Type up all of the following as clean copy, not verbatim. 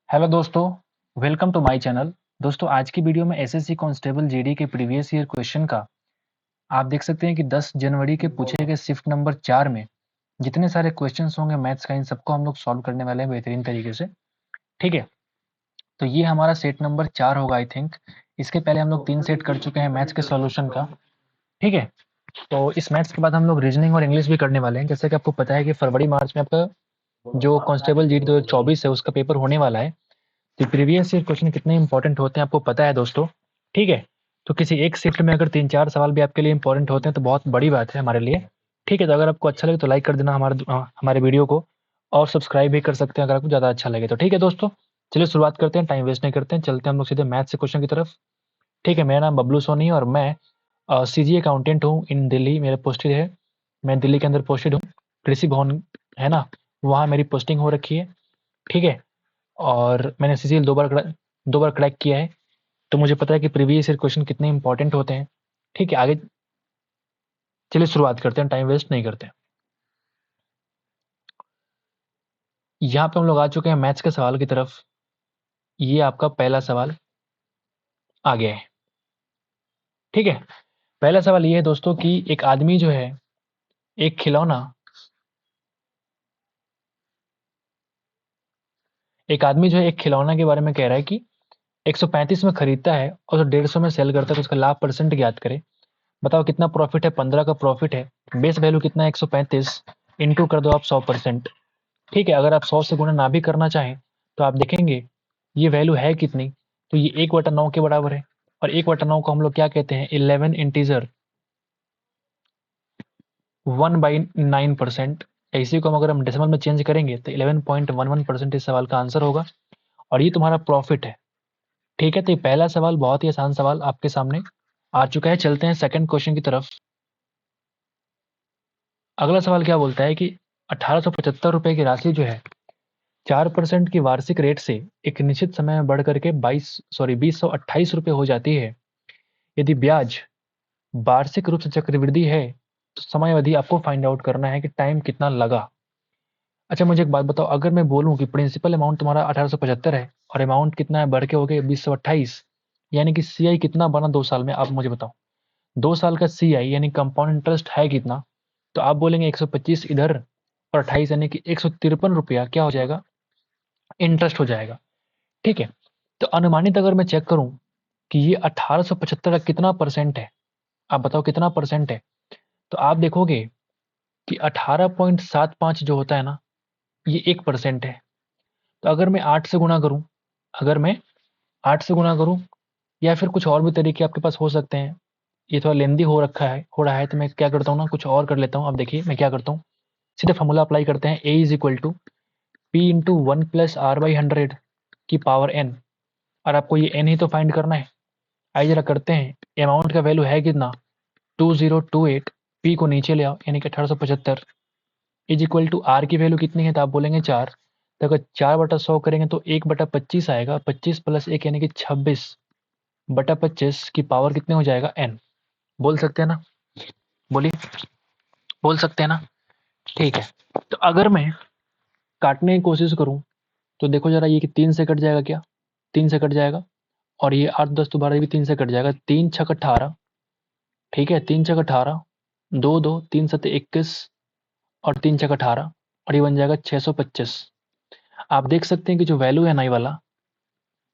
Hello दोस्तों, welcome to my channel. दोस्तों आज की वीडियो में एसएससी कांस्टेबल जीडी के प्रीवियस ईयर क्वेश्चन का आप देख सकते हैं कि 10 जनवरी के पूछे गए शिफ्ट नंबर 4 में जितने सारे क्वेश्चंस होंगे मैथ्स का, इन सबको हम लोग सॉल्व करने वाले हैं बेहतरीन तरीके से। ठीक है, तो ये हमारा सेट नंबर 4 होगा आई थिंक। इसके पहले हम लोग 3 सेट कर चुके हैं मैथ्स के सॉल्यूशन का। ठीक है, तो इस मैथ्स के बाद हम लोग रीजनिंग और इंग्लिश भी करने वाले हैं। जैसे कि आपको पता है कि फरवरी मार्च में आपका जो कांस्टेबल जीडी 2024 है उसका पेपर होने वाला है। तो प्रीवियस ईयर क्वेश्चन कितने इंपॉर्टेंट होते हैं आपको पता है दोस्तों। ठीक है, तो किसी एक शिफ्ट में अगर 3-4 सवाल भी आपके लिए इंपॉर्टेंट होते हैं तो बहुत बड़ी बात है हमारे लिए। ठीक है, तो अगर आपको अच्छा लगे तो लाइक कर देना हमारे वीडियो को, और सब्सक्राइब भी कर सकते हैं अगर आपको ज़्यादा अच्छा लगे तो। ठीक है दोस्तों, चलिए शुरुआत करते हैं, टाइम वेस्ट नहीं करते हैं, चलते हैं हम लोग सीधे मैथ से क्वेश्चन की तरफ। ठीक है, मेरा नाम बबलू सोनी है और मैं सीजी अकाउंटेंट हूँ इन दिल्ली। मेरा पोस्टेड है, मैं दिल्ली के अंदर पोस्टेड हूँ। कृषि भवन है ना, वहाँ मेरी पोस्टिंग हो रखी है। ठीक है, और मैंने सीजीएल 2 बार क्रैक किया है, तो मुझे पता है कि प्रीवियस ईयर क्वेश्चन कितने इंपॉर्टेंट होते हैं। ठीक है, आगे चलिए शुरुआत करते हैं, टाइम वेस्ट नहीं करते हैं। यहाँ पे हम लोग आ चुके हैं मैथ्स के सवाल की तरफ। ये आपका पहला सवाल आ गया है। ठीक है, पहला सवाल ये है दोस्तों कि एक आदमी जो है एक खिलौना एक खिलौना के बारे में कह रहा है कि 135 में खरीदता है और जो 150 में सेल करता है तो उसका लाभ परसेंट ज्ञात करे। बताओ कितना प्रॉफिट है, 15 का प्रॉफिट है, बेस वैल्यू कितना है 135, इंटू कर दो आप 100%। ठीक है, अगर आप 100 से गुणा ना भी करना चाहें तो आप देखेंगे ये वैल्यू है कितनी, तो ये 1/9 के बराबर है। और 1/9 को हम लोग क्या कहते हैं, 11 इंटीजर 1/9%। इसी को अगर हम डेसिमल में चेंज करेंगे तो 11.11% इस सवाल का आंसर होगा, और ये तुम्हारा प्रॉफिट है। ठीक है, तो ये पहला सवाल बहुत ही आसान सवाल आपके सामने आ चुका है। चलते हैं सेकंड क्वेश्चन की तरफ। अगला सवाल क्या बोलता है कि 1875 रुपए की राशि जो है 4% की वार्षिक रेट से एक निश्चित समय में बढ़ करके 2028 रुपए हो जाती है। यदि ब्याज वार्षिक रूप से चक्रवृद्धि है तो समय अवधि आपको फाइंड आउट करना है कि टाइम कितना लगा। अच्छा मुझे एक बात बताओ, अगर मैं बोलूं कि प्रिंसिपल अमाउंट तुम्हारा 1875 है और अमाउंट कितना है, बढ़ के हो गया 2028, यानी कि सीआई कितना बना 2 साल में, आप मुझे बताओ। 2 साल का सीआई यानी कंपाउंड इंटरेस्ट है कितना, तो आप बोलेंगे 125 इधर और 28 यानी कि 153 रुपया क्या हो जाएगा, इंटरेस्ट हो जाएगा। ठीक है, तो अनुमानित अगर मैं चेक करूं कि ये 1875 का कितना परसेंट है, आप बताओ कितना परसेंट है, तो आप देखोगे कि 18.75 जो होता है ना, ये 1% है। तो अगर मैं 8 से गुणा करूं, अगर मैं 8 से गुणा करूं, या फिर कुछ और भी तरीके आपके पास हो सकते हैं, ये थोड़ा लेंदी हो रहा है, तो मैं क्या करता हूँ ना, कुछ और कर लेता हूँ। अब देखिए मैं क्या करता हूँ, सीधे फॉर्मूला अप्लाई करते हैं, A is equal to P into 1+r/100 की पावर n, और आपको ये n ही तो फाइंड करना है। आइए जरा करते हैं, अमाउंट का वैल्यू है कितना 2028, पी को नीचे ले आओ यानी कि 1875 इज इक्वल टू आर की वैल्यू कितनी है, तो आप बोलेंगे 4। तो अगर 4/100 करेंगे तो 1/25 आएगा, 25 + 1 यानी कि 26/25 की पावर कितने हो जाएगा n। बोल सकते हैं ना, बोलिए, बोल सकते हैं ना। ठीक है, तो अगर मैं काटने की कोशिश करूं तो देखो जरा, ये कि 3 से कट जाएगा क्या, 3 से कट जाएगा, और ये 8 10 दोबारा भी 3 से कट जाएगा, 3 छक 18। ठीक है, 3 छक 18, 2 2 3 7 21, और 3 छक 18, और ये बन जाएगा 625। आप देख सकते हैं कि जो वैल्यू है ना, ये वाला,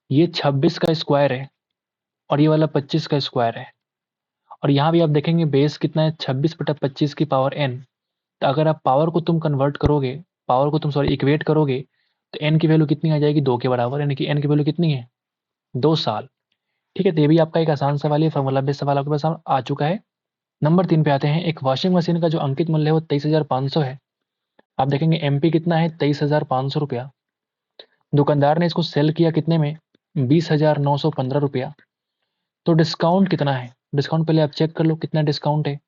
ये 26 का स्क्वायर है और ये वाला 25 का स्क्वायर है। और यहाँ भी आप देखेंगे बेस कितना है, 26/25 की पावर n। तो अगर आप पावर को तुम कन्वर्ट करोगे, पावर को तुम सॉरी इक्वेट करोगे, तो n की वैल्यू कितनी आ जाएगी, 2 के बराबर, यानी कि n की वैल्यू कितनी है, 2 साल। ठीक है, तो ये भी आपका एक आसान सवाल है, फॉर्मूला बेस्ड सवाल आपके पास आ चुका है। नंबर 3 पे आते हैं। एक वॉशिंग मशीन का जो अंकित मूल्य है वो 23,500 है। आप देखेंगे एमपी कितना है, 23,500 रुपया। दुकानदार ने इसको सेल किया कितने में, 20,915 रुपया। तो डिस्काउंट कितना है, डिस्काउंट पहले आप चेक कर लो कितना डिस्काउंट है।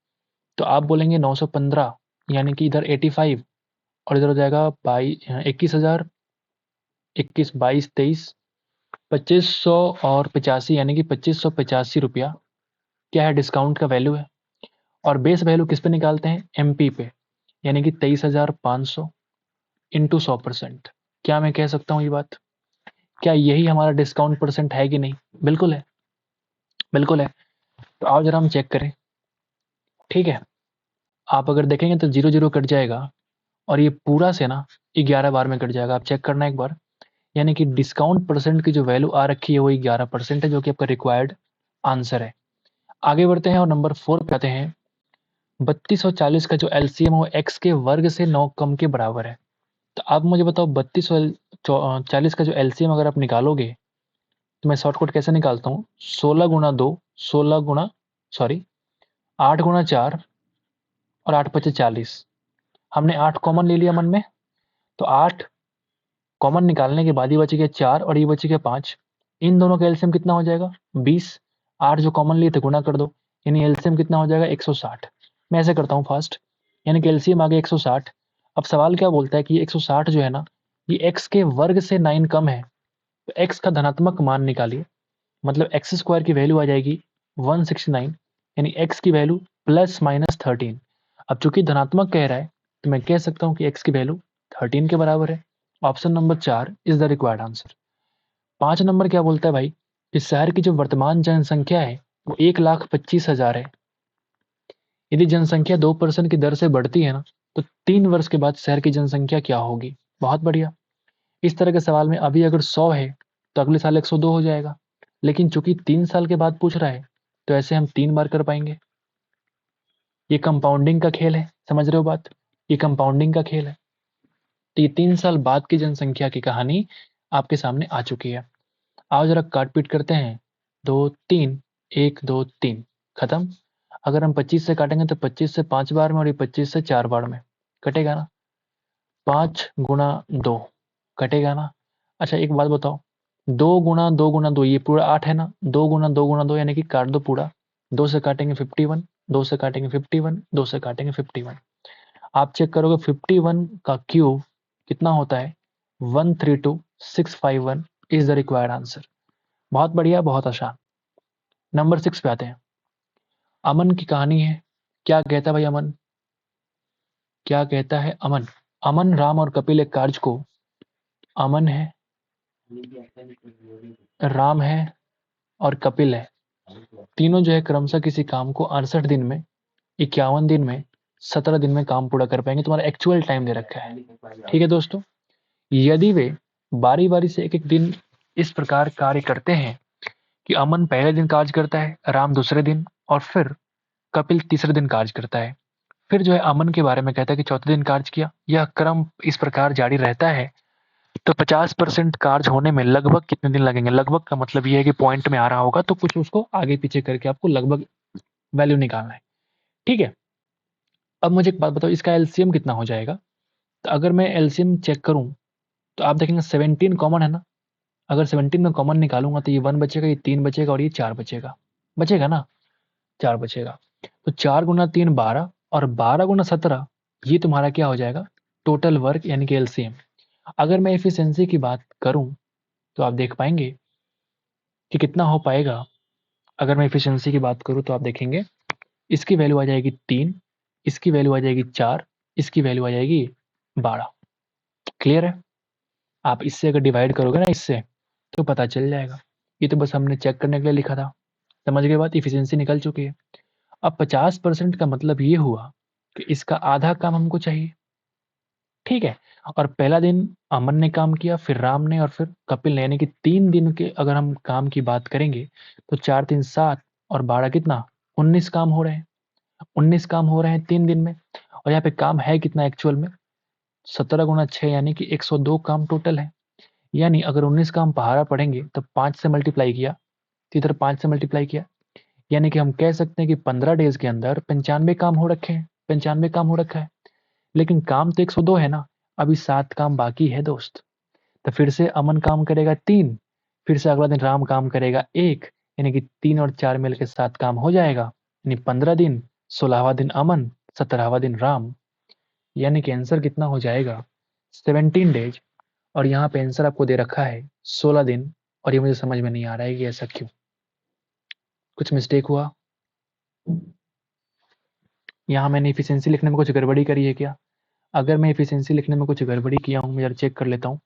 तो आप बोलेंगे 915, यानी कि इधर 85 और इधर हो जाएगा 21,000, 21 22 23, 2500 और 85 यानी कि 2585 रुपया क्या है, डिस्काउंट का वैल्यू है। और बेस वैल्यू किस पे निकालते हैं, एमपी पे, यानी कि 23,500 इंटू 100%। क्या मैं कह सकता हूँ ये बात, क्या यही हमारा डिस्काउंट परसेंट है कि नहीं? बिल्कुल है, बिल्कुल है। तो आओ जरा हम चेक करें। ठीक है, आप अगर देखेंगे तो 0 0 कट जाएगा और ये पूरा से ना 11 बार में कट जाएगा। आप चेक करना एक बार। यानी कि डिस्काउंट परसेंट की जो वैल्यू आ रखी है वो 11% है, जो कि आपका रिक्वायर्ड आंसर है। आगे बढ़ते हैं और नंबर 4 पे आते हैं। 3240 का जो एलसीएम है वो x के वर्ग से 9 कम के बराबर है। तो आप मुझे बताओ 3240 का जो एलसीएम अगर आप निकालोगे तो मैं शॉर्टकट कैसे निकालता हूँ? 16 गुना 2, 16 गुना सॉरी 8 गुना 4 और 8 पचे 40। हमने 8 कॉमन ले लिया मन में, तो 8 कॉमन निकालने के बाद ये बच गया 4 और ये बच गया 5। इन दोनों का एलसीएम कितना हो जाएगा? 20। 8 जो कॉमन लिए थे गुना कर दो, यानी एलसीएम कितना हो जाएगा? 160। मैं ऐसे करता हूँ फास्ट, यानी कि एलसीएम आ गया 160। अब सवाल क्या बोलता है कि 160 जो है ना, ये एक्स के वर्ग से 9 कम है, तो एक्स का धनात्मक मान निकालिए। मतलब एक्स स्क्वायर की वैल्यू आ जाएगी 169, यानी एक्स की वैल्यू प्लस माइनस 13। अब चूंकि धनात्मक कह रहा है तो मैं कह सकता हूँ कि एक्स की वैल्यू 13 के बराबर है। Option number 4 is the required answer. 5 number क्या बोलता है भाई? इस शहर की जो वर्तमान जनसंख्या है वो 1,25,000 है। यदि जनसंख्या 2% की दर से बढ़ती है ना, तो 3 वर्ष के बाद शहर की जनसंख्या क्या होगी? बहुत बढ़िया। इस तरह के सवाल में अभी अगर 100 है तो अगले साल 102 हो जाएगा, लेकिन चूंकि 3 साल के बाद पूछ रहा है तो ऐसे हम 3 बार कर पाएंगे। ये कंपाउंडिंग का खेल है, समझ रहे हो बात? ये कंपाउंडिंग का खेल है। तो ये 3 साल बाद की जनसंख्या की कहानी आपके सामने आ चुकी है। आओ जरा काट पीट करते हैं। 2 3, 1 2 3 खत्म। अगर हम 25 से काटेंगे तो 25 से 5 बार में और ये 25 से 4 बार में कटेगा ना। 5 गुना 2 कटेगा ना। अच्छा एक बात बताओ, 2 गुना 2 गुना 2 ये पूरा 8 है ना। 2 गुना 2 गुना 2 यानी कि काट दो पूरा। 2 से काटेंगे 51, 2 से काटेंगे 51, 2 से काटेंगे 51। आप चेक करोगे 51 का क्यूब कितना होता है? 132,651 इज द रिक्वायर्ड आंसर। बहुत बढ़िया, बहुत आसान। नंबर 6 पे आते हैं। अमन की कहानी है। क्या कहता है भाई अमन? क्या कहता है अमन? अमन, राम और कपिल एक कार्य को, अमन है, राम है और कपिल है, तीनों जो है क्रमशः किसी काम को 68 दिन में, 51 दिन में, 17 दिन में काम पूरा कर पाएंगे। तुम्हारा एक्चुअल टाइम दे रखा है। ठीक है दोस्तों, यदि वे बारी बारी से एक एक दिन इस प्रकार कार्य करते हैं कि अमन पहले दिन कार्य करता है, राम दूसरे दिन और फिर कपिल तीसरे दिन कार्य करता है, फिर जो है अमन के बारे में कहता है कि चौथे दिन कार्य किया, यह क्रम इस प्रकार जारी रहता है, तो 50% कार्य होने में लगभग कितने दिन लगेंगे? लगभग का मतलब ये है कि पॉइंट में आ रहा होगा तो कुछ उसको आगे पीछे करके आपको लगभग वैल्यू निकालना है। ठीक है, अब मुझे एक बात बताओ, इसका एलसीएम कितना हो जाएगा? तो अगर मैं एलसीएम चेक करूं तो आप देखेंगे 17 कॉमन है ना। अगर 17 में कॉमन निकालूंगा तो ये 1 बचेगा, ये 3 बचेगा और ये 4 बचेगा। बचेगा ना, 4 बचेगा। तो 4 गुना 3 12 और 12 गुना 17, ये तुम्हारा क्या हो जाएगा? टोटल वर्क यानी कि एलसीएम। अगर मैं एफिशिएंसी की बात करूं तो आप देख पाएंगे कि कितना हो पाएगा। अगर मैं एफिशिएंसी की बात करूं तो आप देखेंगे इसकी वैल्यू आ जाएगी 3, इसकी वैल्यू आ जाएगी 4, इसकी वैल्यू आ जाएगी 12। क्लियर है? आप इससे अगर डिवाइड करोगे ना इससे तो पता चल जाएगा। ये तो बस हमने चेक करने के लिए लिखा था। समझ गए बात? इफिशियंसी निकल चुकी है। अब 50% का मतलब ये हुआ कि इसका आधा काम हमको चाहिए। ठीक है, और पहला दिन अमन ने काम किया, फिर राम ने और फिर कपिल ने, यानी कि 3 दिन के अगर हम काम की बात करेंगे तो 4 3 7 और 12 कितना? 19 काम हो रहे हैं। 19 काम हो रहे हैं 3 दिन में। और यहाँ पे काम है कितना एक्चुअल में? 17 गुना 6 यानी कि 102 काम टोटल है। यानी अगर 19 काम पहाड़ा पढ़ेंगे तो 5 से मल्टीप्लाई किया, तो इधर 5 से मल्टीप्लाई किया, यानी कि हम कह सकते हैं कि 15 डेज के अंदर 95 काम हो रखे हैं। 95 काम हो रखा है, लेकिन काम तो 102 है ना। अभी 7 काम बाकी है दोस्त। तो फिर से अमन काम करेगा 3, फिर से अगला दिन राम काम करेगा 1, यानी कि 3 और 4 मिलकर 7 काम हो जाएगा, यानी 15 दिन, 16वां दिन अमन, 17वां दिन राम। यानी कि आंसर कितना हो जाएगा? 17 डेज। और यहाँ पे आंसर आपको दे रखा है 16 दिन। और ये मुझे समझ में नहीं आ रहा है कि ऐसा क्यों, कुछ मिस्टेक हुआ यहाँ? मैंने इफिशियंसी लिखने में कुछ गड़बड़ी करी है क्या? अगर मैं इफिशियंसी लिखने में कुछ गड़बड़ी किया हूँ मैं जरा चेक कर लेता हूँ।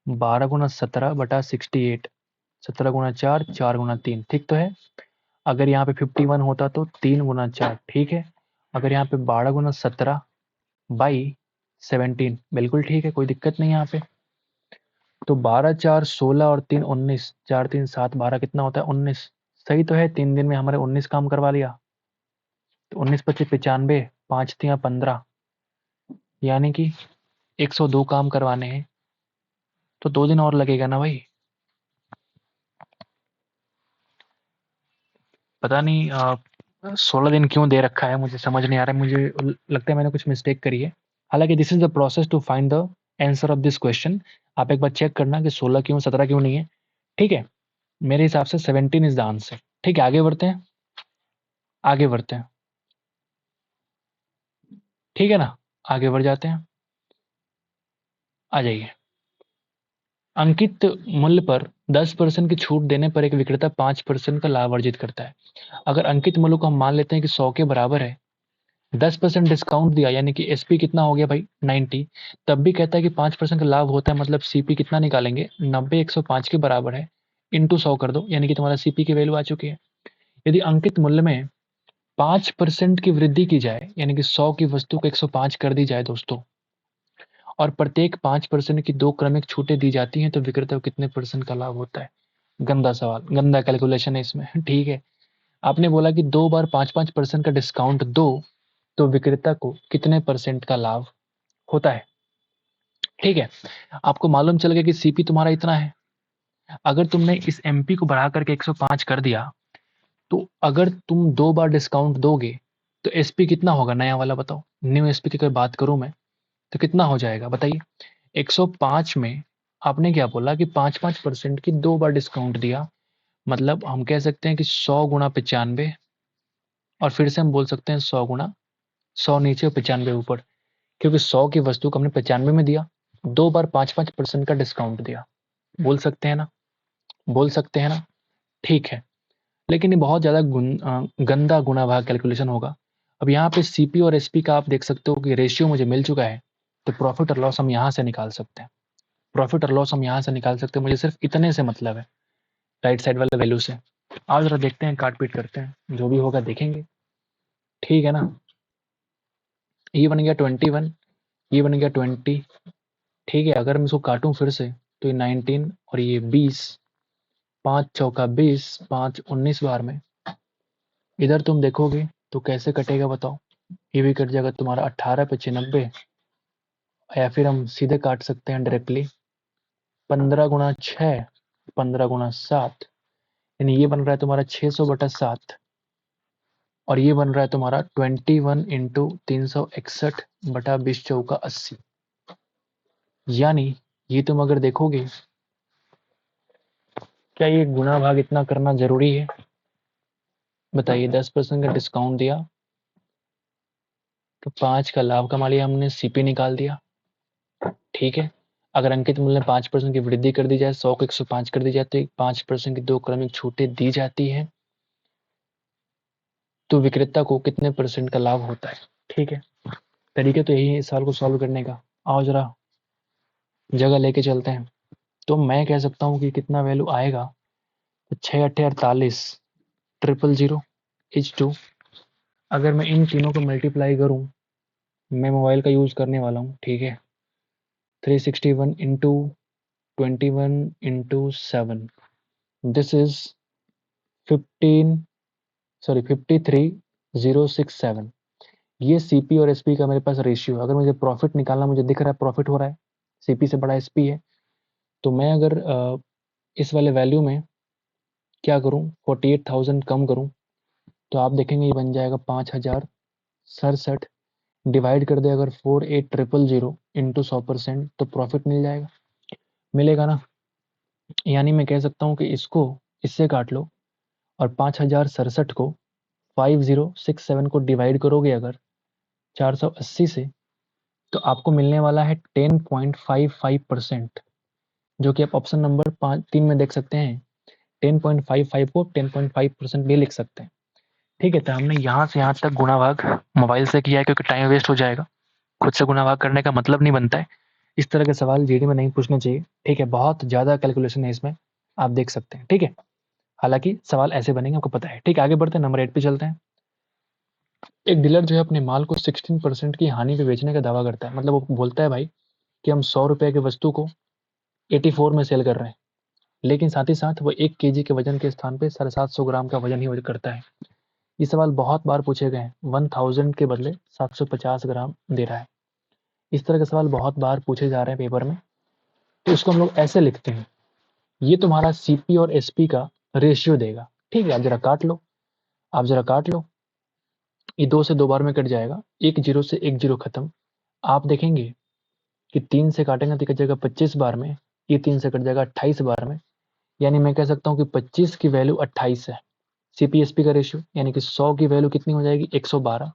12 गुना 17 बटा 68, 17 गुना 4, 4 गुना 3, ठीक तो है। अगर यहाँ पे 51 होता तो 3 गुना 4, ठीक है। अगर यहाँ पे 12 गुना 17 बाई 17, बिल्कुल ठीक है, कोई दिक्कत नहीं यहाँ पे। तो 12 4 16 और 3 19, 4 3 7 12 कितना होता है 19, सही तो है। 3 दिन में हमारे 19 काम करवा लिया। तो 19 25 95, 5 3 15, यानी कि 102 काम करवाने हैं, तो 2 दिन और लगेगा ना भाई। पता नहीं 16 दिन क्यों दे रखा है, मुझे समझ नहीं आ रहा है। मुझे लगता है मैंने कुछ मिस्टेक करी है। हालांकि this is the process to find the answer of this question. आप एक बार चेक करना कि 16 क्यों 17 क्यों नहीं है, ठीक है। मेरे हिसाब से 17 इज द आंसर। ठीक है, आगे बढ़ते हैं, आगे बढ़ते हैं, ठीक है ना। आगे बढ़ जाते हैं, आ जाइए। अंकित मूल्य पर 10% की छूट देने पर एक विक्रेता 5% का लाभ अर्जित करता है। अगर अंकित मूल्य को हम मान लेते हैं कि 100 के बराबर है, 10% डिस्काउंट दिया, यानी कि एसपी कितना हो गया भाई 90, तब भी कहता है कि 5% का लाभ होता है, मतलब सीपी कितना निकालेंगे 90 105 के बराबर है, इंटू 100 कर दो, यानी कि तुम्हारा सीपी की वैल्यू आ चुकी है। यदि अंकित मूल्य में 5% की वृद्धि की जाए, यानी कि 100 की वस्तु को 105 कर दी जाए दोस्तों, और प्रत्येक 5% की 2 क्रमिक छूटें दी जाती हैं, तो विक्रेता को कितने परसेंट का लाभ होता है। गंदा सवाल, गंदा कैलकुलेशन है इसमें। ठीक है, आपने बोला कि 2 बार 5-5% का डिस्काउंट दो, तो विक्रेता को कितने परसेंट का लाभ होता है। ठीक है, आपको मालूम चल गया कि सीपी तुम्हारा इतना है। अगर तुमने इस एमपी को बढ़ा करके 105 कर दिया, तो अगर तुम 2 बार डिस्काउंट दोगे, तो एसपी कितना होगा नया वाला, बताओ। न्यू एसपी की अगर बात करूं मैं, तो कितना हो जाएगा बताइए। 105 में आपने क्या बोला कि 5-5% की 2 बार डिस्काउंट दिया, मतलब हम कह सकते हैं कि 100 गुना 95, और फिर से हम बोल सकते हैं 100 गुना 100 नीचे और 95 ऊपर, क्योंकि 100 की वस्तु को हमने 95 में दिया, 2 बार 5-5% का डिस्काउंट दिया। बोल सकते हैं ना, बोल सकते हैं ना, ठीक है। लेकिन ये बहुत ज़्यादा गंदा गुणा भाग कैलकुलेशन होगा। अब यहाँ पे सीपी और एसपी का आप देख सकते हो कि रेशियो मुझे मिल चुका है, तो प्रॉफिट और लॉस हम यहाँ से निकाल सकते हैं। प्रॉफिट और लॉस हम यहाँ से निकाल सकते हैं, मुझे सिर्फ इतने से मतलब है, राइट साइड वाले वैल्यू से। आओ जरा देखते हैं, काट पीट करते हैं, जो भी होगा देखेंगे, ठीक है ना। ये बन गया 21, ये बन गया 20, ठीक है। अगर मैं इसको काटूं फिर से, तो ये 19 और ये 20, 5 चौका 20, 5 19 बार में। इधर तुम देखोगे तो कैसे कटेगा बताओ। ये भी कट जाएगा तुम्हारा 18 पे 96, या फिर हम सीधे काट सकते हैं डायरेक्टली 15 गुना 6, 15 गुना 7, यानी ये बन रहा है तुम्हारा 600/7, और ये बन रहा है तुम्हारा 21 इंटू 361/20 × 80। यानी ये तुम अगर देखोगे, क्या ये गुणा भाग इतना करना जरूरी है बताइए। 10% का डिस्काउंट दिया, तो 5 का लाभ कमा लिया हमने, सीपी निकाल दिया, ठीक है। अगर अंकित मूल्य में 5% की वृद्धि कर दी जाए, 100 को 105 कर दी जाए, तो 5% की 2 क्रमिक छूटें दी जाती हैं, तो विक्रेता को कितने परसेंट का लाभ होता है। ठीक है, तरीके तो यही है इस सवाल को सॉल्व करने का। आओ जरा जगह लेके चलते हैं। तो मैं कह सकता हूँ कि कितना वैल्यू आएगा, तो 6 8 48, 000 इज 2। अगर मैं इन तीनों को मल्टीप्लाई करूँ, मैं मोबाइल का यूज करने वाला हूँ, ठीक है। 361 इंटू 21 इंटू 7, दिस इज 53067। ये सीपी और एसपी का मेरे पास रेशियो है। अगर मुझे प्रॉफिट निकालना, मुझे दिख रहा है प्रॉफिट हो रहा है, सीपी से बड़ा एसपी है, तो मैं अगर इस वाले वैल्यू में क्या करूं, 48,000 कम करूं, तो आप देखेंगे ये बन जाएगा 5067। डिवाइड कर दे अगर 48,000 इंटू 100%, तो प्रॉफिट मिल जाएगा, मिलेगा ना। यानी मैं कह सकता हूँ कि इसको इससे काट लो, और 5067 को 5067 को डिवाइड करोगे अगर 480 से, तो आपको मिलने वाला है 10.55%, जो कि आप ऑप्शन नंबर 3 में देख सकते हैं। 10.55 को 10.5% भी लिख सकते हैं, ठीक है। तो हमने यहाँ से यहाँ तक गुणा भाग मोबाइल से किया है, क्योंकि टाइम वेस्ट हो जाएगा, खुद से गुणा भाग करने का मतलब नहीं बनता है। इस तरह के सवाल जीडी में नहीं पूछने चाहिए, ठीक है। बहुत ज़्यादा कैलकुलेशन है इसमें, आप देख सकते हैं, ठीक है। हालांकि सवाल ऐसे बनेंगे, आपको पता है, ठीक है। आगे बढ़ते हैं, नंबर 8 पे चलते हैं। एक डीलर जो है अपने माल को 16% की हानि पे बेचने का दावा करता है। मतलब वो बोलता है भाई कि हम 100 रुपए की वस्तु को 84 में सेल कर रहे हैं, लेकिन साथ ही साथ वो 1 केजी के वजन के स्थान पे 750 ग्राम का वजन ही करता है। ये सवाल बहुत बार पूछे गए हैं। 1000 के बदले 750 ग्राम दे रहा है। इस तरह के सवाल बहुत बार पूछे जा रहे हैं पेपर में। तो इसको हम लोग ऐसे लिखते हैं, ये तुम्हारा सीपी और एसपी का रेशियो देगा, ठीक है। आप जरा काट लो, आप जरा काट लो। ये 2 से 2 बार में कट जाएगा, 1 जीरो से 1 जीरो खत्म। आप देखेंगे कि 3 से काटेंगे तो कट जाएगा 25 बार में, ये 3 से कट जाएगा 28 बार में। यानी मैं कह सकता हूँ कि 25 की वैल्यू 28 है सीपीएसपी का रेशियो, यानी कि 100 की वैल्यू कितनी हो जाएगी, 112।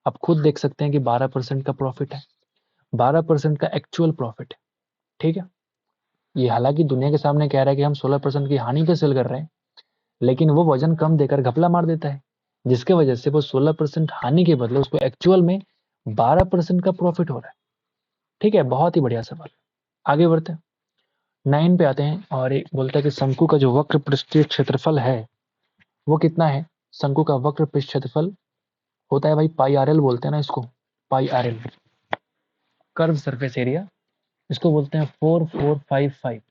आप खुद देख सकते हैं कि 12% का प्रॉफिट है, 12% का एक्चुअल प्रॉफिट है, ठीक है। ये हालांकि दुनिया के सामने कह रहा है कि हम 16% की हानि पे सेल कर रहे हैं, लेकिन वो वजन कम देकर घपला मार देता है, जिसके वजह से वो 16% हानि के बदले उसको एक्चुअल में 12% का प्रॉफिट हो रहा है, ठीक है। बहुत ही बढ़िया सवाल। आगे बढ़ते हैं, 9 पे आते हैं और एक बोलता है कि शंकु का जो वक्र पृष्ठीय क्षेत्रफल है वो कितना है। शंकु का वक्र पृष्ठ क्षेत्रफल होता है भाई पाई आर एल, बोलते हैं ना इसको, pi R L, curve surface area, इसको बोलते हैं 4455।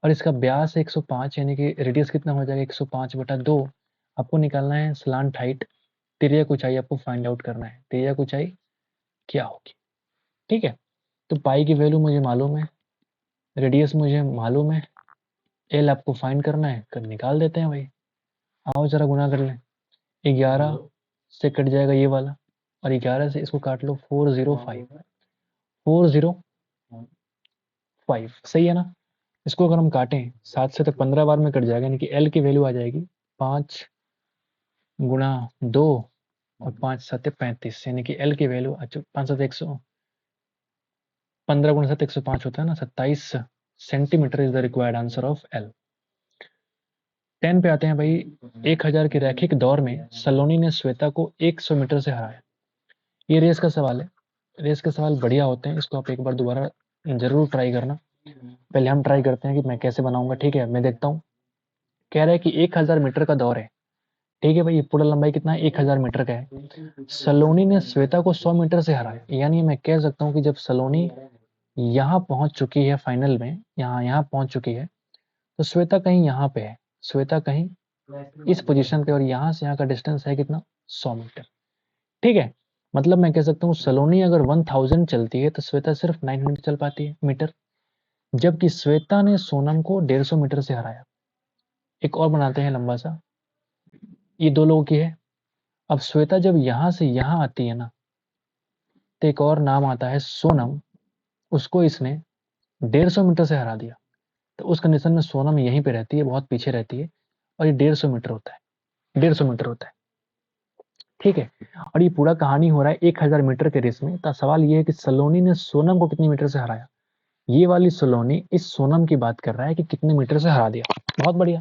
और इसका व्यास है 105, यानी कि रेडियस कितना हो जाएगा 105/2। आपको निकालना है स्लांट हाइट, तिर्यक ऊंचाई आपको फाइंड आउट करना है, तिर्यक ऊंचाई क्या होगी, ठीक है। तो पाई की वैल्यू मुझे मालूम है, रेडियस मुझे मालूम है, एल आपको फाइंड करना है, कर निकाल देते हैं भाई। आओ जरा गुना कर लें, 11 से कट जाएगा ये वाला, और 11 से इसको काट लो, 405, 405 सही है ना। इसको अगर हम काटें 7 से तो 15 बार में कट जाएगा, यानी कि एल की वैल्यू आ जाएगी 5 गुणा 2 और 5 7 35, यानी कि एल की वैल्यू 5 7 100, 15 गुणा 7 105 होता है ना, 27 centimetre is the required answer of L. 10 पे आते हैं भाई, 1000 की रैखिक दौड़ में सलोनी ने श्वेता को 100 मीटर से हराया। ये रेस का सवाल है, रेस के सवाल बढ़िया होते हैं, इसको आप एक बार दोबारा जरूर ट्राई करना। पहले हम ट्राई करते हैं कि मैं कैसे बनाऊंगा, ठीक है। मैं देखता हूँ, कह रहा है कि 1000 मीटर का दौर है, ठीक है भाई। ये पूरा लंबाई कितना है, 1000 मीटर का है। सलोनी ने श्वेता को 100 मीटर से हराया, यानी मैं कह सकता हूँ कि जब सलोनी यहाँ पहुंच चुकी है फाइनल में, यहाँ पहुंच चुकी है, तो श्वेता कहीं यहाँ पे है, श्वेता कहीं इस पोजीशन पे, और यहाँ से यहाँ का डिस्टेंस है कितना, 100 मीटर, ठीक है। मतलब मैं कह सकता हूँ सलोनी अगर 1000 चलती है तो श्वेता सिर्फ 900 चल पाती है मीटर, जबकि श्वेता ने सोनम को 150 मीटर से हराया। एक और बनाते हैं लंबा सा, ये 2 लोगों की है। अब श्वेता जब यहाँ से यहाँ आती है ना, तो एक और नाम आता है सोनम, उसको इसने 150 मीटर से हरा दिया। तो उस कंडीशन में सोनम यहीं पे रहती है, बहुत पीछे रहती है, और ये 150 मीटर होता है, 150 मीटर होता है, ठीक है। और ये पूरा कहानी हो रहा है 1000 मीटर के रेस में। तो सवाल ये है कि सलोनी ने सोनम को कितने मीटर से हराया। ये वाली सलोनी इस सोनम की बात कर रहा है कि कितने मीटर से हरा दिया। बहुत बढ़िया।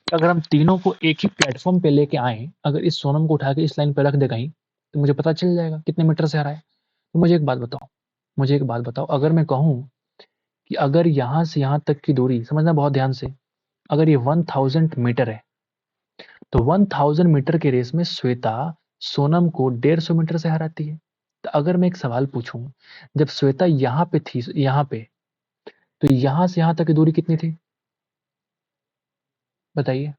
अगर हम तीनों को एक ही प्लेटफॉर्म पे लेके आए, अगर इस सोनम को उठा के इस लाइन पे रख दे कहीं, तो मुझे पता चल जाएगा कितने मीटर से हराया। तो मुझे एक बात बताओ, मुझे एक बात बताओ, अगर मैं कहूँ कि अगर यहाँ से यहाँ तक की दूरी, समझना बहुत ध्यान से, अगर ये 1000 मीटर है, तो 1000 मीटर के रेस में श्वेता सोनम को 150 मीटर से हराती है। तो अगर मैं एक सवाल पूछूं, जब श्वेता यहाँ पे थी, यहाँ पे, तो यहाँ से यहाँ तक की दूरी कितनी थी, बताइए,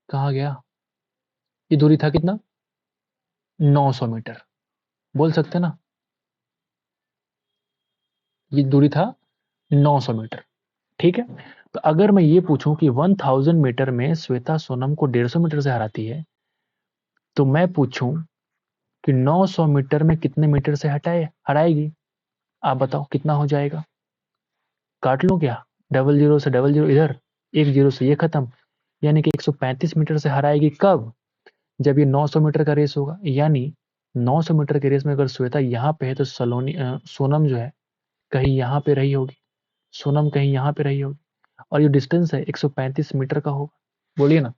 कहाँ गया। ये दूरी था कितना, 900 मीटर, बोल सकते ना, ये दूरी था 900 मीटर, ठीक है। तो अगर मैं ये पूछूं कि 1000 मीटर में श्वेता सोनम को 150 मीटर से हराती है, तो मैं पूछूं कि 900 मीटर में कितने मीटर से हटाएगी, आप बताओ कितना हो जाएगा। काट लूं क्या, डबल जीरो से डबल जीरो इधर, एक जीरो से ये खत्म, यानी कि 135 मीटर से हराएगी। कब, जब ये 900 मीटर का रेस होगा। यानी 900 मीटर के रेस में अगर श्वेता यहाँ पे है, तो सोनम जो है कहीं यहाँ पे रही होगी, सोनम कहीं यहाँ पे रही होगी, और ये डिस्टेंस है 135 मीटर का होगा, बोलिए ना।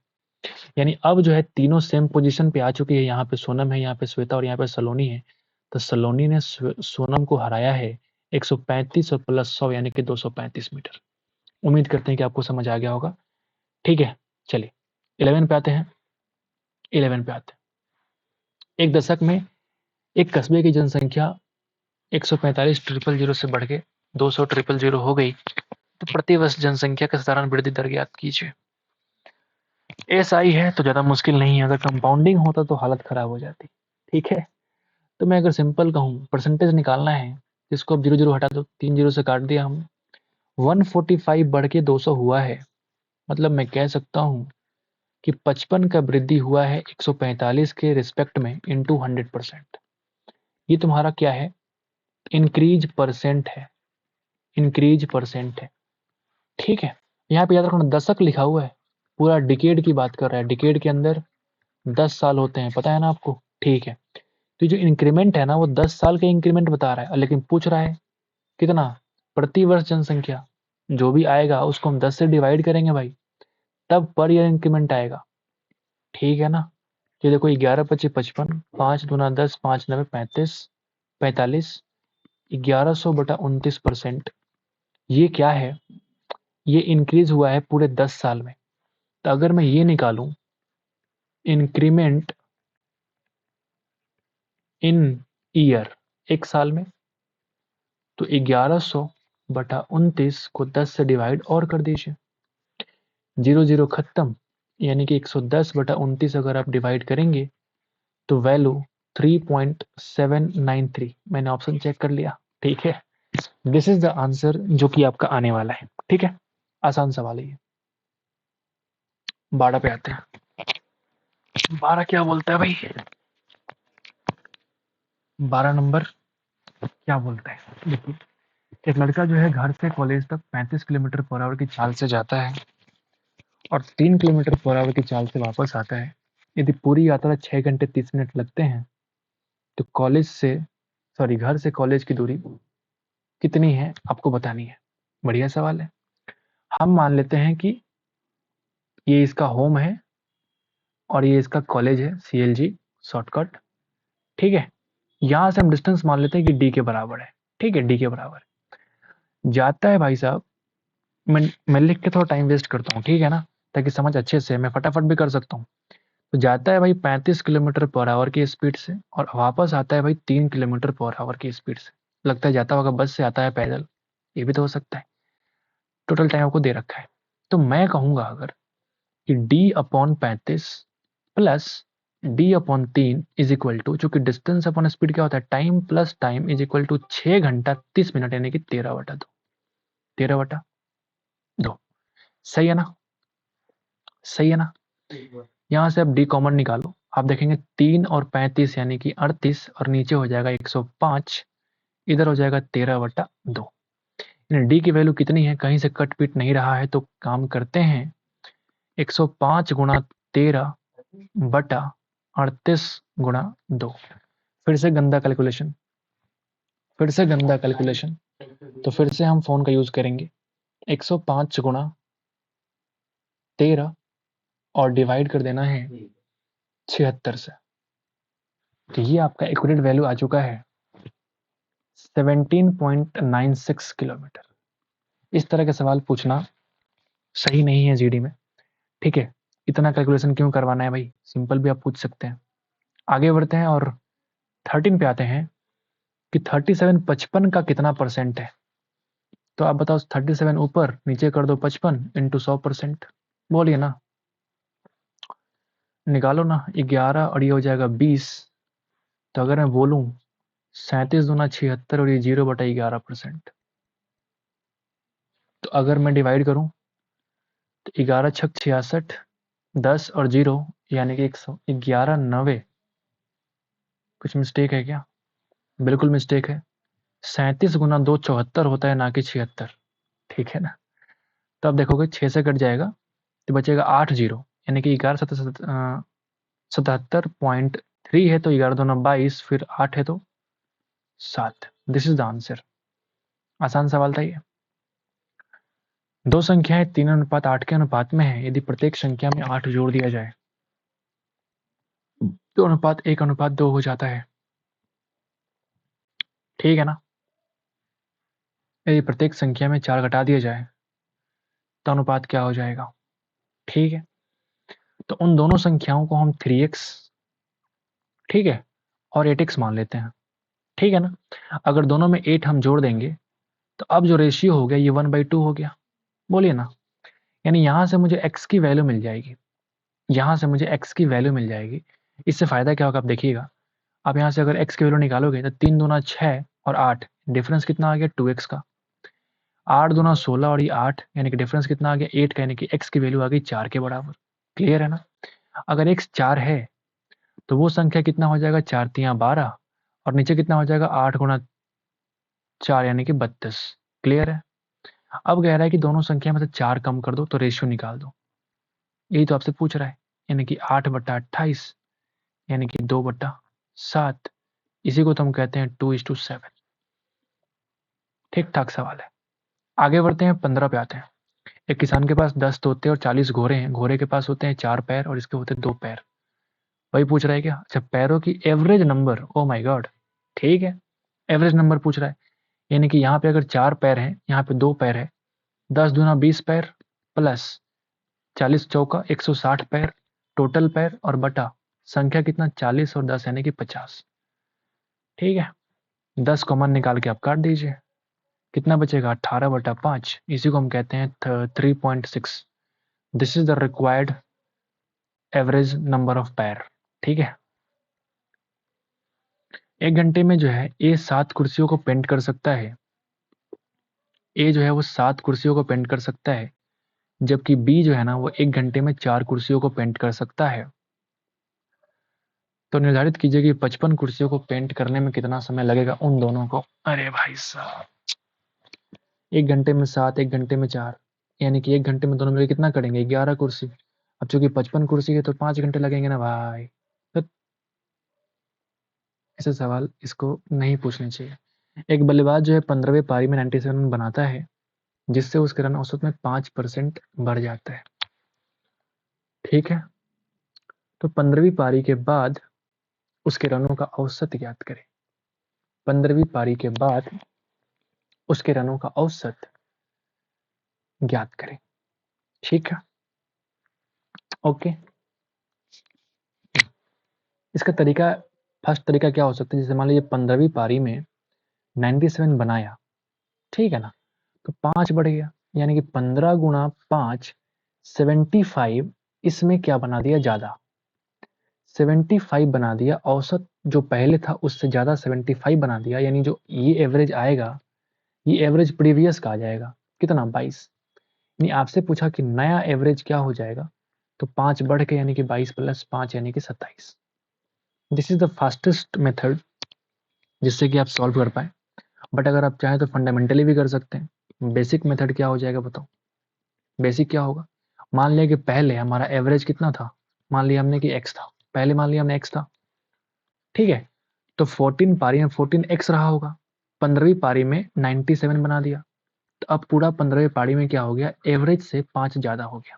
यानी अब जो है तीनों सेम पोजीशन पे आ चुकी है, यहाँ पे सोनम है, यहाँ पे श्वेता, और यहाँ पे सलोनी है। तो सलोनी ने सोनम को हराया है 135 और प्लस 100 यानी कि 235 मीटर। उम्मीद करते हैं कि आपको समझ आ गया होगा। ठीक है, चलिए 11 पे आते हैं। 11 पे आते हैं। एक दशक में एक कस्बे की जनसंख्या 145,000 से बढ़ के 200,000 हो गई, तो प्रति वर्ष जनसंख्या का साधारण वृद्धि दर ज्ञात कीजिए। एसआई है तो ज़्यादा मुश्किल नहीं है, अगर कंपाउंडिंग होता तो हालत खराब हो जाती। ठीक है, तो मैं अगर सिंपल कहूँ परसेंटेज निकालना है, जिसको अब 0 0 हटा दो, 3 0 से काट दिया हमने, 145 बढ़ के 200 हुआ है, मतलब मैं कह सकता हूँ कि 55 का वृद्धि हुआ है 145 के रिस्पेक्ट में इंटू 100%। ये तुम्हारा क्या है? इंक्रीज परसेंट है, इंक्रीज परसेंट है। ठीक है, यहाँ पे याद रखना दशक लिखा हुआ है, पूरा डिकेड की बात कर रहा है। डिकेड के अंदर 10 साल होते हैं, पता है ना आपको? ठीक है, तो जो इंक्रीमेंट है ना वो 10 साल के इंक्रीमेंट बता रहा है, लेकिन पूछ रहा है कितना? प्रति वर्ष जनसंख्या। जो भी आएगा उसको हम 10 से डिवाइड करेंगे भाई, तब पर ईयर इंक्रीमेंट आएगा। ठीक है ना? ये देखो 11 25 55, 5 दूना 10, 5 9 35, 45, 1100 बटा 29%। ये क्या है? ये इंक्रीज हुआ है पूरे 10 साल में। तो अगर मैं ये निकालूं इंक्रीमेंट इन ईयर, एक साल में, तो 1100 बटा 29 को 10 से डिवाइड और कर दीजिए, 0 0 खत्म, यानी कि 110 बटा 29 अगर आप डिवाइड करेंगे तो वैल्यू 3.793। मैंने ऑप्शन चेक कर लिया। ठीक है, दिस इज द आंसर जो कि आपका आने वाला है। ठीक है, आसान सवाल है ये। 12 पे आते हैं। 12 क्या बोलता है भाई? 12 नंबर क्या बोलता है? देखिए, एक लड़का जो है घर से कॉलेज तक 35 किलोमीटर पर आवर की चाल से जाता है और 3 किलोमीटर पर आवर की चाल से वापस आता है। यदि पूरी यात्रा 6 घंटे 30 मिनट लगते हैं, तो कॉलेज से घर से कॉलेज की दूरी कितनी है आपको बतानी है। बढ़िया सवाल है। हम मान लेते हैं कि ये इसका होम है और ये इसका कॉलेज है, CLG शॉर्टकट। ठीक है, यहां से हम डिस्टेंस मान लेते हैं कि D के बराबर है। ठीक है, D के बराबर जाता है भाई साहब। मैं लिख के थोड़ा टाइम वेस्ट करता हूँ, ठीक है ना, ताकि समझ अच्छे से मैं फटाफट भी कर सकता हूँ। तो जाता है भाई 35 किलोमीटर पर आवर की स्पीड से और वापस आता है भाई 3 किलोमीटर पर आवर की स्पीड से। लगता है जाता होगा बस से, आता है पैदल, ये भी तो हो सकता है। टोटल टाइम आपको दे रखा है, तो मैं कहूंगा अगर कि D/35 plus D/3 is equal to, चूंकि डिस्टेंस अपॉन स्पीड क्या होता है? Time plus time is equal to 6 घंटा 30 मिनट, यानी कि 13/2। 13/2 सही है ना? सही है ना? यहाँ से आप D कॉमन निकालो, आप देखेंगे 3 और 35 यानी कि 38, और नीचे हो जाएगा 105, इधर हो जाएगा 13/2। डी की वैल्यू कितनी है? कहीं से कट पीट नहीं रहा है, तो काम करते हैं 105 गुणा 13/38 गुणा 2। फिर से गंदा कैलकुलेशन, फिर से गंदा कैलकुलेशन, तो फिर से हम फोन का यूज करेंगे। 105 गुणा 13 और डिवाइड कर देना है 76 से, तो ये आपका एक्यूरेट वैल्यू आ चुका है 17.96 किलोमीटर। इस तरह के सवाल पूछना सही नहीं है जीडी में। ठीक है, इतना कैलकुलेशन क्यों करवाना है भाई? सिंपल भी आप पूछ सकते हैं। आगे बढ़ते हैं और 13 पे आते हैं कि 37 55 का कितना परसेंट है। तो आप बताओ, 37 ऊपर नीचे कर दो 55 इंटू 100%, बोलिए ना, निकालो ना। 11 और ये हो जाएगा 20। तो अगर मैं बोलूं 37 दूना 76 और ये 0/11%, तो अगर मैं डिवाइड करूं तो 11 छक 66, 10 और 0 यानी कि 111 90। कुछ मिस्टेक है क्या? बिल्कुल मिस्टेक है। 37 गुना 2 74 होता है, ना कि 76। ठीक है ना? तो अब देखोगे 6 से कट जाएगा तो बचेगा 8 0, यानी कि 77.3 है, तो 11 दूना 22, फिर 8 है तो 7। This is the answer. आसान सवाल था ये। दो संख्याएं 3:8 के अनुपात में है, यदि प्रत्येक संख्या में 8 जोड़ दिया जाए तो अनुपात 1:2 हो जाता है। ठीक है ना? यदि प्रत्येक संख्या में 4 घटा दिया जाए तो अनुपात क्या हो जाएगा? ठीक है, तो उन दोनों संख्याओं को हम 3x, ठीक है, और 8x मान लेते हैं, ठीक है ना। अगर दोनों में 8 हम जोड़ देंगे तो अब जो रेशियो हो गया ये 1/2 हो गया, बोलिए ना। यानी यहाँ से मुझे x की वैल्यू मिल जाएगी, यहाँ से मुझे x की वैल्यू मिल जाएगी। इससे फ़ायदा क्या होगा आप देखिएगा, आप यहाँ से अगर x की वैल्यू निकालोगे तो 3 दूना 6 और 8, डिफरेंस कितना आ गया 2x का। 8 दूना 16 और ये 8, यानी कि डिफरेंस कितना आ गया 8 का, यानी कि x की वैल्यू आ गई 4 के बराबर। क्लियर है ना। अगर x 4 है तो वो संख्या कितना हो जाएगा, 4 तियाँ 12 और नीचे कितना हो जाएगा 8 गुणा 4 यानी कि 32। क्लियर है। अब कह रहा है कि दोनों संख्या में से 4 कम कर दो तो रेशियो निकाल दो, यही तो आपसे पूछ रहा है। यानी कि 8/28 यानी कि 2/7, इसी को तो हम कहते हैं 2:7। ठीक ठाक सवाल है। आगे बढ़ते हैं, 15 पे आते हैं। एक किसान के पास 10 तोते और 40 घोड़े हैं। घोड़े के पास होते हैं 4 पैर और इसके होते हैं 2 पैर। वही पूछ रहा है क्या? अच्छा, पैरों की average number, oh my God, ठीक है, एवरेज नंबर पूछ रहा है। यानी कि यहाँ पे अगर 4 पैर हैं, यहाँ पे 2 पैर है, 10 दूना 20 पैर प्लस 40 चौका 160 पैर, टोटल पैर और बटा संख्या कितना 40 और 10 यानी कि 50। ठीक है, 10 कॉमन निकाल के आप काट दीजिए, कितना बचेगा 18/5, इसी को हम कहते हैं 3.6। This is the required average number of पैर। ठीक है, 1 घंटे में जो है ए 7 कुर्सियों को पेंट कर सकता है। ए जो है वो 7 कुर्सियों को पेंट कर सकता है, जबकि बी जो है ना वो 1 घंटे में 4 कुर्सियों को पेंट कर सकता है। तो निर्धारित कीजिए कि 55 कुर्सियों को पेंट करने में कितना समय लगेगा उन दोनों को। अरे भाई साहब, 1 घंटे में 7, 1 घंटे में 4, यानी कि 1 घंटे में दोनों मिलकर कितना करेंगे 11 कुर्सी। अब चूंकि 55 कुर्सी है तो 5 घंटे लगेंगे ना भाई। तो ऐसे सवाल इसको नहीं पूछने चाहिए। एक बल्लेबाज जो है 15वीं पारी में 97 रन बनाता है, जिससे उसके रन औसत में 5% बढ़ जाता है। ठीक है, तो 15वीं पारी के बाद उसके रनों का औसत ज्ञात करें। 15वीं पारी के बाद उसके रनों का औसत ज्ञात करें। ठीक है, ओके। इसका तरीका, फर्स्ट तरीका क्या हो सकता है, जैसे मान लीजिए 15वीं पारी में 97 बनाया, ठीक है ना, तो 5 बढ़ गया, यानी कि 15 गुणा 5 75, इसमें क्या बना दिया ज्यादा, 75 बना दिया। औसत जो पहले था उससे ज्यादा 75 बना दिया, यानी जो ये एवरेज आएगा ये एवरेज प्रीवियस का आ जाएगा कितना 22। यानी आपसे पूछा कि नया एवरेज क्या हो जाएगा, तो 5 बढ़ के यानी कि 22 प्लस 5 यानी कि 27। This is the fastest method जिससे कि आप सॉल्व कर पाए। बट अगर आप चाहें तो फंडामेंटली भी कर सकते हैं। बेसिक मेथड क्या हो जाएगा बताओ, बेसिक क्या होगा। मान लिया कि पहले हमारा एवरेज कितना था, मान लिया हमने कि x था, पहले मान लिया हमने x था, ठीक है, तो 14 पारी में 14x रहा होगा, 15वीं पारी में 97 बना दिया, तो अब पूरा 15वीं पारी में क्या हो गया, एवरेज से 5 ज्यादा हो गया,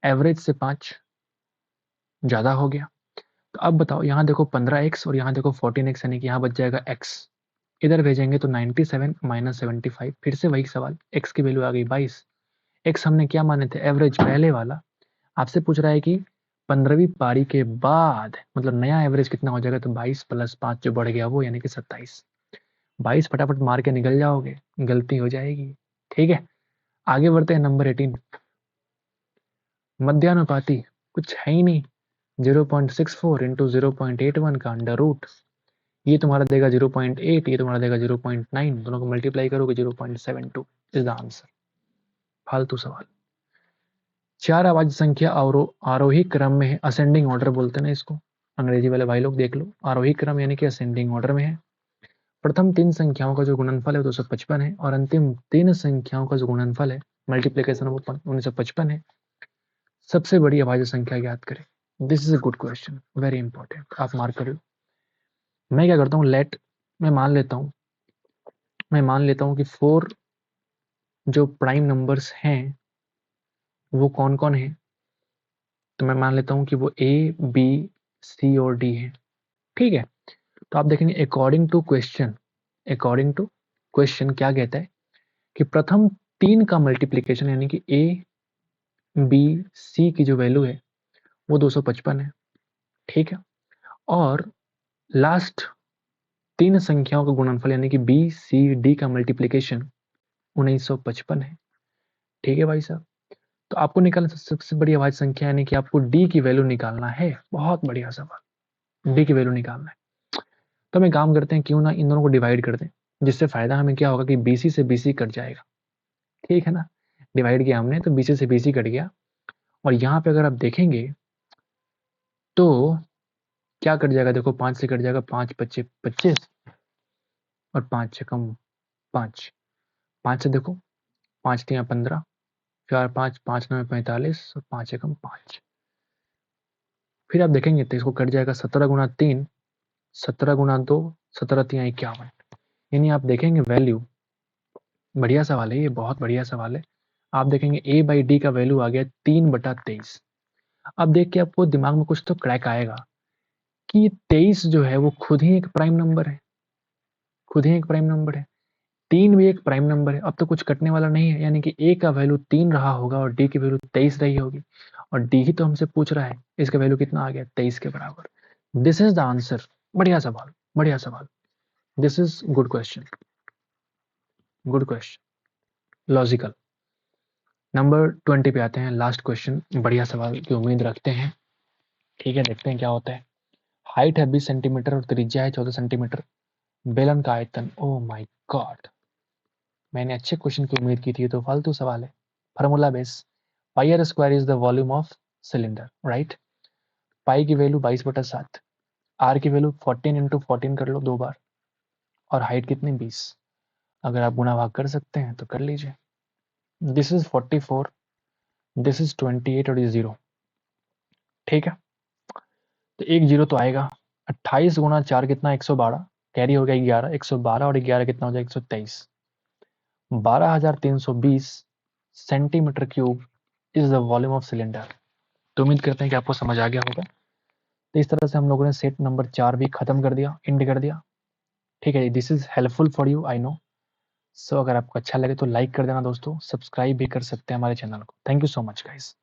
एवरेज से 5 ज्यादा हो गया। तो अब बताओ, यहाँ देखो 15x और यहाँ देखो 14x, यानी कि यहाँ बच जाएगा x, इधर भेजेंगे तो 97 माइनस 75, फिर से वही सवाल, x की वैल्यू आ गई 22। x हमने क्या माने थे, एवरेज पहले वाला। आपसे पूछ रहा है कि 15वीं पारी के बाद मतलब नया एवरेज कितना हो जाएगा, तो 22 प्लस 5 जो बढ़ गया वो यानी कि 27। 22 फटाफट मार के निकल जाओगे, गलती हो जाएगी। ठीक है, आगे बढ़ते हैं नंबर 18। मध्यानुपाती कुछ है ही नहीं, 0.64 इंटू 0.81 का अंडर रूट, ये तुम्हारा देगा 0.8, ये तुम्हारा देगा 0.9, दोनों को मल्टीप्लाई करोगे 0.72 इज द आंसर। फालतू सवाल। 4 अभाज्य संख्या आरोही क्रम में है, असेंडिंग ऑर्डर बोलते हैं ना इसको, अंग्रेजी वाले भाई लोग देख लो, आरोही क्रम यानी कि असेंडिंग ऑर्डर में है। प्रथम 3 संख्याओं का जो गुणनफल है 255 है, और अंतिम 3 संख्याओं का जो गुणनफल है मल्टीप्लीकेशन ऑफ 1955 है। सबसे बड़ी अभाज्य संख्या ज्ञात करें। This is a good question, very important, आप मार्क कर लो। मैं क्या करता हूँ, मैं मान लेता हूँ कि 4 जो प्राइम नंबर्स हैं वो कौन कौन है, तो मैं मान लेता हूँ कि वो A, B, C और D है। ठीक है, तो आप देखेंगे अकॉर्डिंग टू क्वेश्चन क्या कहता है, कि प्रथम 3 का मल्टीप्लिकेशन यानी कि ए, बी, सी की जो वैल्यू है वो 255 है, ठीक है। और लास्ट 3 संख्याओं का गुणनफल यानी कि बी, सी, डी का मल्टीप्लिकेशन 1955 है, ठीक है भाई साहब। तो आपको निकालना सबसे बड़ी अभाज्य संख्या यानी कि आपको डी की वैल्यू निकालना है। बहुत बढ़िया सवाल, डी की वैल्यू निकालना है। तो हम एक काम करते हैं, क्यों ना इन दोनों को डिवाइड कर दें, जिससे फायदा हमें क्या होगा कि बीसी से बीसी कट जाएगा, ठीक है ना। डिवाइड किया हमने तो बीसी से बीसी कट गया। और यहाँ पे अगर आप देखेंगे तो क्या कट जाएगा, देखो 5 से कट जाएगा, 5 पच्चे 25 और 5 से कम 5, 5 से देखो 5 तियाँ 15, 4 5 5 9 45 और 5 से कम 5। फिर आप देखेंगे तो इसको कट जाएगा 17 गुना 3, 17 गुना 2, 17 तियाँ 51। यानी आप देखेंगे वैल्यू, बढ़िया सवाल है ये, बहुत बढ़िया सवाल है। आप देखेंगे ए बाई डी का वैल्यू आ गया 3/23। अब देख के आपको दिमाग में कुछ तो क्रैक आएगा कि 23 जो है वो खुद ही एक प्राइम नंबर है, खुद ही एक प्राइम नंबर है। 3 भी एक प्राइम नंबर है, अब तो कुछ कटने वाला नहीं है, यानी कि ए का वैल्यू 3 रहा होगा और डी की वैल्यू 23 रही होगी। और डी ही तो हमसे पूछ रहा है, इसका वैल्यू कितना आ गया, 23 के बराबर। This is the answer. बढ़िया सवाल, बढ़िया सवाल। This is good question, good question, logical. Number 20 पे आते हैं, लास्ट क्वेश्चन। बढ़िया सवाल की उम्मीद रखते हैं, ठीक है। देखते हैं क्या होता है। हाइट है 20 सेंटीमीटर और त्रिज्या है 14 सेंटीमीटर। बेलन का आयतन, ओ माय गॉड, मैंने अच्छे क्वेश्चन की उम्मीद की थी, तो फालतू सवाल है। Formula base, pi R square is the volume of cylinder, right. Pi की वैल्यू 22/7, आर की वैल्यू 14 इंटू 14 कर लो 2 बार, और हाइट कितनी 20। अगर आप गुणा भाग कर सकते हैं तो कर लीजिए। दिस इज 44, दिस इज 28 और ये 0, ठीक है। तो एक 0 तो आएगा। 28 गुना 4 कितना, 112, कैरी हो गया 11, 112 और 11 कितना हो जाएगा 123। 12,320 centimetre cube is the volume of cylinder. तो उम्मीद करते हैं कि आपको समझ आ गया होगा। तो इस तरह से हम लोगों ने सेट नंबर 4 भी खत्म कर दिया, एंड कर दिया, ठीक है। This is helpful for you, I know. So अगर आपको अच्छा लगे तो लाइक कर देना दोस्तों, सब्सक्राइब भी कर सकते हैं हमारे चैनल को। Thank you so much guys.